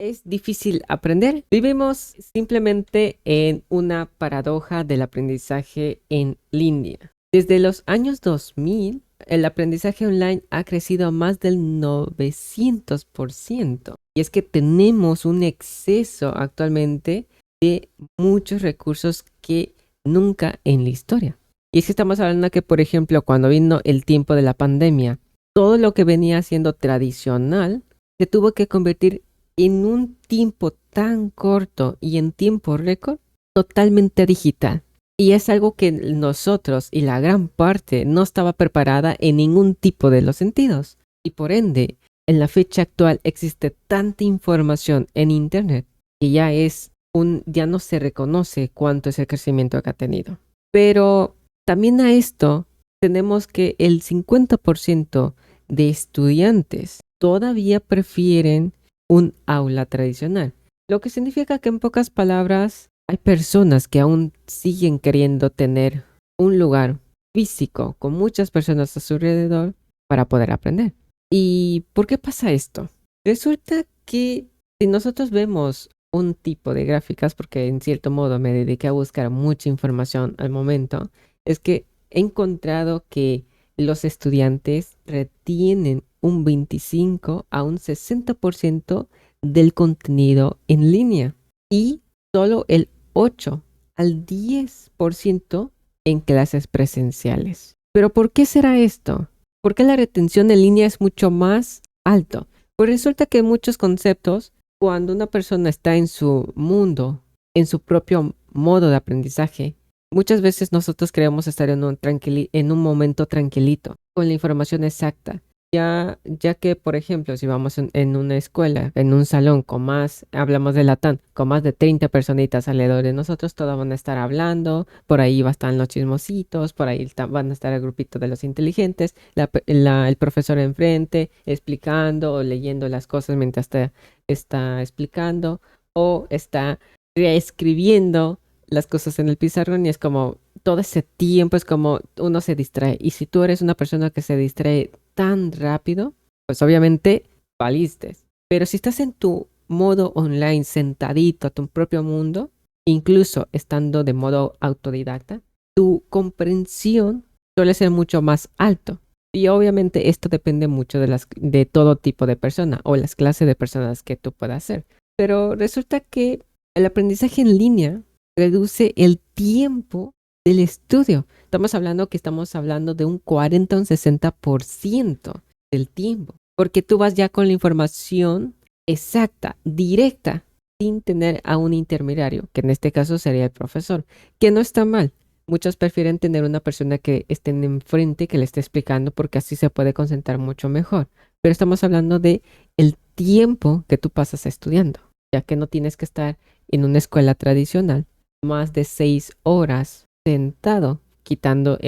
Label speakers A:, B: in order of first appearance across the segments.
A: ¿Es difícil aprender? Vivimos simplemente en una paradoja del aprendizaje en línea. Desde los años 2000, el aprendizaje online ha crecido a más del 900%. Y es que tenemos un exceso actualmente de muchos recursos que nunca en la historia. Y es que estamos hablando de que, por ejemplo, cuando vino el tiempo de la pandemia, todo lo que venía siendo tradicional se tuvo que convertir en un tiempo tan corto y en tiempo récord, totalmente digital. Y es algo que nosotros y la gran parte no estaba preparada en ningún tipo de los sentidos. Y por ende, en la fecha actual existe tanta información en Internet que ya no se reconoce cuánto es el crecimiento que ha tenido. Pero también a esto tenemos que el 50% de estudiantes todavía prefieren un aula tradicional, lo que significa que en pocas palabras hay personas que aún siguen queriendo tener un lugar físico con muchas personas a su alrededor para poder aprender. ¿Y por qué pasa esto? Resulta que si nosotros vemos un tipo de gráficas, porque en cierto modo me dediqué a buscar mucha información al momento, es que he encontrado que los estudiantes retienen un 25 a un 60% del contenido en línea y solo el 8 al 10% en clases presenciales. ¿Pero por qué será esto? ¿Por qué la retención en línea es mucho más alto? Pues resulta que muchos conceptos, cuando una persona está en su mundo, en su propio modo de aprendizaje, muchas veces nosotros queremos estar en un momento tranquilito, con la información exacta. Ya que, por ejemplo, si vamos en una escuela, en un salón hablamos de Latam, con más de 30 personitas alrededor de nosotros, todos van a estar hablando, por ahí van a estar los chismositos, por ahí van a estar el grupito de los inteligentes, el profesor enfrente explicando o leyendo las cosas mientras está explicando o está reescribiendo las cosas en el pizarrón y es como todo ese tiempo es como uno se distrae. Y si tú eres una persona que se distrae tan rápido, pues obviamente valiste. Pero si estás en tu modo online, sentadito a tu propio mundo, incluso estando de modo autodidacta, tu comprensión suele ser mucho más alto. Y obviamente esto depende mucho de todo tipo de persona o las clases de personas que tú puedas hacer. Pero resulta que el aprendizaje en línea reduce el tiempo del estudio. Estamos hablando de un 40 o un 60% del tiempo, porque tú vas ya con la información exacta, directa, sin tener a un intermediario, que en este caso sería el profesor, que no está mal. Muchos prefieren tener una persona que esté enfrente, que le esté explicando, porque así se puede concentrar mucho mejor. Pero estamos hablando de el tiempo que tú pasas estudiando, ya que no tienes que estar en una escuela tradicional más de 6 horas sentado, quitando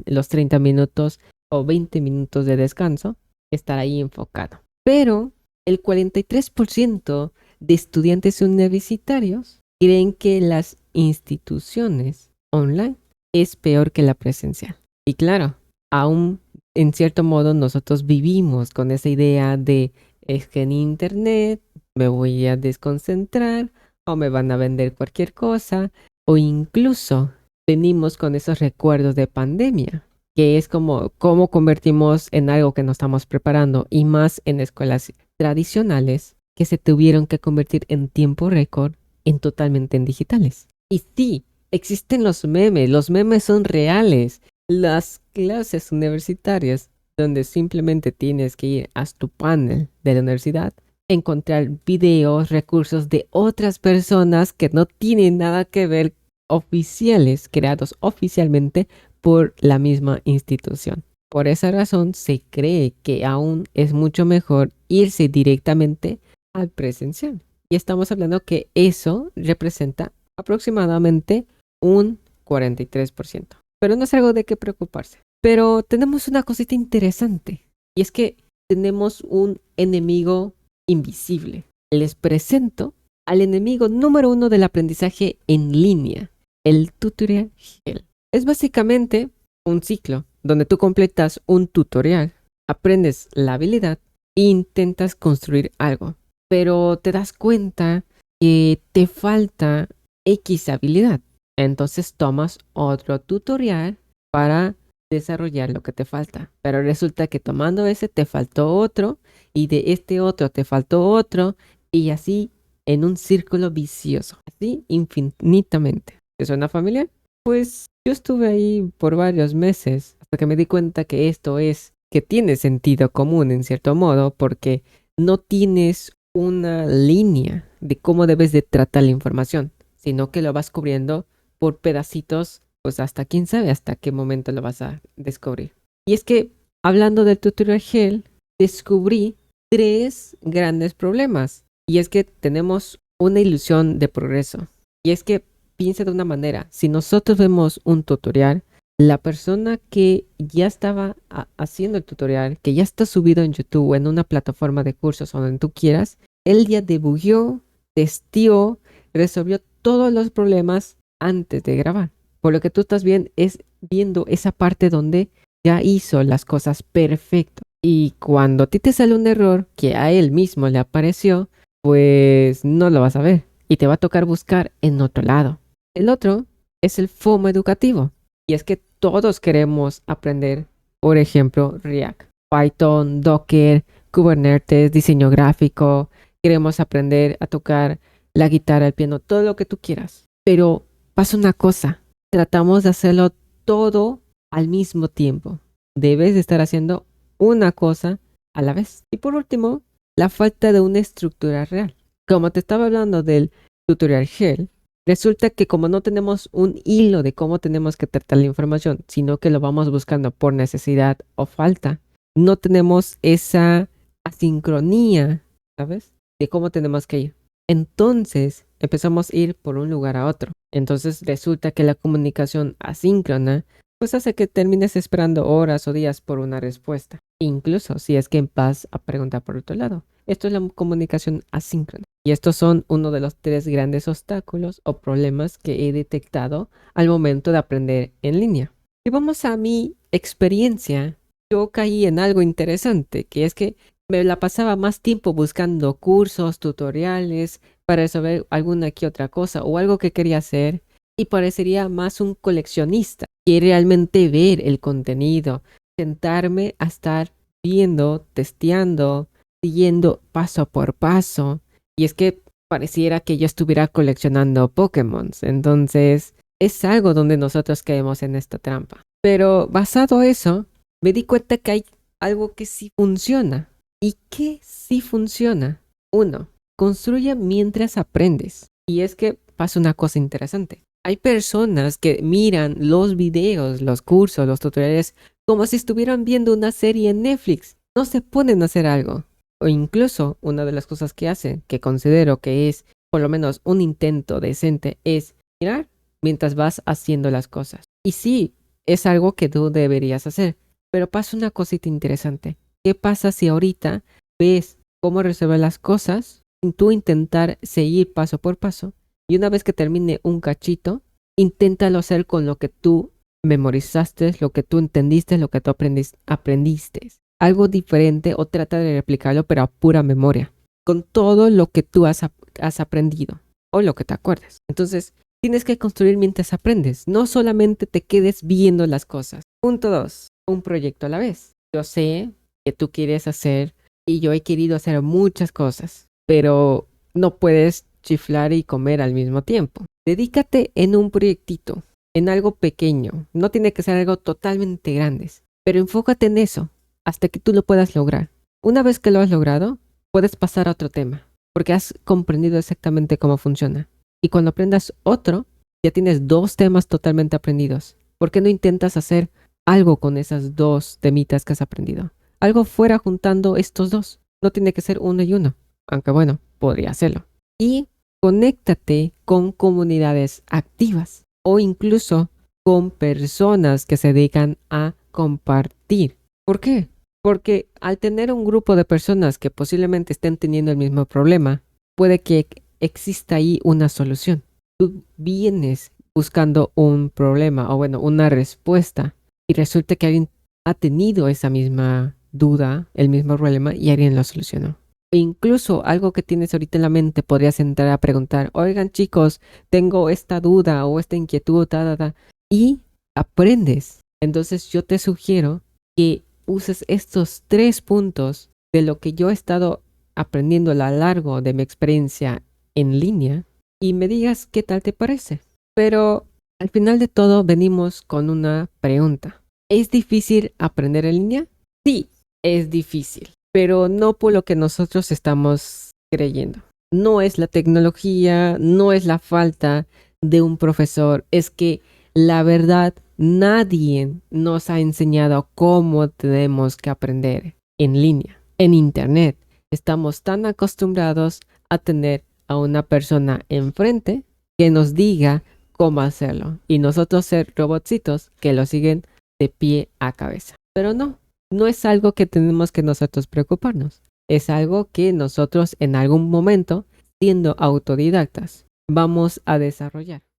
A: los 30 minutos o 20 minutos de descanso, estar ahí enfocado. Pero el 43% de estudiantes universitarios creen que las instituciones online es peor que la presencial. Y claro, aún en cierto modo nosotros vivimos con esa idea de es que en internet me voy a desconcentrar o me van a vender cualquier cosa o incluso venimos con esos recuerdos de pandemia, que es como cómo convertimos en algo que nos estamos preparando y más en escuelas tradicionales que se tuvieron que convertir en tiempo récord en totalmente en digitales. Y sí, existen los memes son reales. Las clases universitarias donde simplemente tienes que ir a tu panel de la universidad, encontrar videos, recursos de otras personas que no tienen nada que ver oficiales, creados oficialmente por la misma institución. Por esa razón se cree que aún es mucho mejor irse directamente al presencial. Y estamos hablando que eso representa aproximadamente un 43%. Pero no es algo de qué preocuparse. Pero tenemos una cosita interesante. Y es que tenemos un enemigo invisible. Les presento al enemigo número uno del aprendizaje en línea, el tutorial Hell. Es básicamente un ciclo donde tú completas un tutorial, aprendes la habilidad e intentas construir algo. pero te das cuenta que te falta X habilidad. Entonces tomas otro tutorial para desarrollar lo que te falta. Pero resulta que tomando ese te faltó otro y de este otro te faltó otro y así en un círculo vicioso, así infinitamente. ¿Te suena familiar? Pues yo estuve ahí por varios meses hasta que me di cuenta que esto es, que tiene sentido común en cierto modo porque no tienes una línea de cómo debes de tratar la información, sino que lo vas cubriendo por pedacitos, pues hasta quién sabe hasta qué momento lo vas a descubrir. Y es que, hablando del tutorial Hell, descubrí tres grandes problemas. Y es que tenemos una ilusión de progreso. Y es que piensa de una manera, si nosotros vemos un tutorial, la persona que ya estaba haciendo el tutorial, que ya está subido en YouTube o en una plataforma de cursos o donde tú quieras, él ya debugueó, testeó, resolvió todos los problemas antes de grabar. Por lo que tú estás viendo esa parte donde ya hizo las cosas perfecto. Y cuando a ti te sale un error que a él mismo le apareció, pues no lo vas a ver y te va a tocar buscar en otro lado. El otro es el FOMO educativo. Y es que todos queremos aprender, por ejemplo, React, Python, Docker, Kubernetes, diseño gráfico. Queremos aprender a tocar la guitarra, el piano, todo lo que tú quieras. Pero pasa una cosa, tratamos de hacerlo todo al mismo tiempo. Debes de estar haciendo una cosa a la vez. Y por último, la falta de una estructura real. Como te estaba hablando del tutorial Hell, resulta que como no tenemos un hilo de cómo tenemos que tratar la información, sino que lo vamos buscando por necesidad o falta, no tenemos esa asincronía, ¿sabes? De cómo tenemos que ir. Entonces empezamos a ir por un lugar a otro. Entonces resulta que la comunicación asíncrona pues hace que termines esperando horas o días por una respuesta. Incluso si es que vas a preguntar por otro lado. Esto es la comunicación asíncrona. Y estos son uno de los tres grandes obstáculos o problemas que he detectado al momento de aprender en línea. Y vamos a mi experiencia. Yo caí en algo interesante, que es que me la pasaba más tiempo buscando cursos, tutoriales, para resolver alguna que otra cosa o algo que quería hacer y parecería más un coleccionista que realmente ver el contenido, sentarme a estar viendo, testeando, siguiendo paso por paso. Y es que pareciera que yo estuviera coleccionando Pokémon. Entonces es algo donde nosotros caemos en esta trampa. Pero basado en eso, me di cuenta que hay algo que sí funciona. ¿Y qué sí funciona? Uno, construye mientras aprendes. Y es que pasa una cosa interesante. Hay personas que miran los videos, los cursos, los tutoriales como si estuvieran viendo una serie en Netflix. No se ponen a hacer algo. O incluso una de las cosas que hacen, que considero que es por lo menos un intento decente, es mirar mientras vas haciendo las cosas. Y sí, es algo que tú deberías hacer. Pero pasa una cosita interesante. ¿Qué pasa si ahorita ves cómo resolver las cosas, tú intentar seguir paso por paso, y una vez que termine un cachito, inténtalo hacer con lo que tú memorizaste, lo que tú entendiste, lo que tú aprendiste? Algo diferente o trata de replicarlo, pero a pura memoria, con todo lo que tú has aprendido o lo que te acuerdas. Entonces, tienes que construir mientras aprendes, no solamente te quedes viendo las cosas. Punto 2. Un proyecto a la vez. Yo sé que tú quieres hacer y yo he querido hacer muchas cosas, pero no puedes chiflar y comer al mismo tiempo. Dedícate en un proyectito, en algo pequeño. No tiene que ser algo totalmente grande, pero enfócate en eso hasta que tú lo puedas lograr. Una vez que lo has logrado, puedes pasar a otro tema, porque has comprendido exactamente cómo funciona. Y cuando aprendas otro, ya tienes dos temas totalmente aprendidos. ¿Por qué no intentas hacer algo con esas dos temitas que has aprendido? Algo fuera juntando estos dos. No tiene que ser uno y uno, aunque bueno, podría hacerlo. Y conéctate con comunidades activas o incluso con personas que se dedican a compartir. ¿Por qué? Porque al tener un grupo de personas que posiblemente estén teniendo el mismo problema, puede que exista ahí una solución. Tú vienes buscando un problema o bueno, una respuesta y resulta que alguien ha tenido esa misma duda, el mismo problema y alguien lo solucionó. E incluso algo que tienes ahorita en la mente podrías entrar a preguntar, oigan chicos, tengo esta duda o esta inquietud, y aprendes. Entonces yo te sugiero que uses estos 3 puntos de lo que yo he estado aprendiendo a lo largo de mi experiencia en línea y me digas qué tal te parece. Pero al final de todo venimos con una pregunta. ¿Es difícil aprender en línea? Sí, es difícil, pero no por lo que nosotros estamos creyendo. No es la tecnología, no es la falta de un profesor, es que la verdad nadie nos ha enseñado cómo tenemos que aprender en línea, en internet. Estamos tan acostumbrados a tener a una persona enfrente que nos diga cómo hacerlo y nosotros ser robotcitos que lo siguen de pie a cabeza. Pero no, no es algo que tenemos que nosotros preocuparnos. Es algo que nosotros en algún momento, siendo autodidactas, vamos a desarrollar.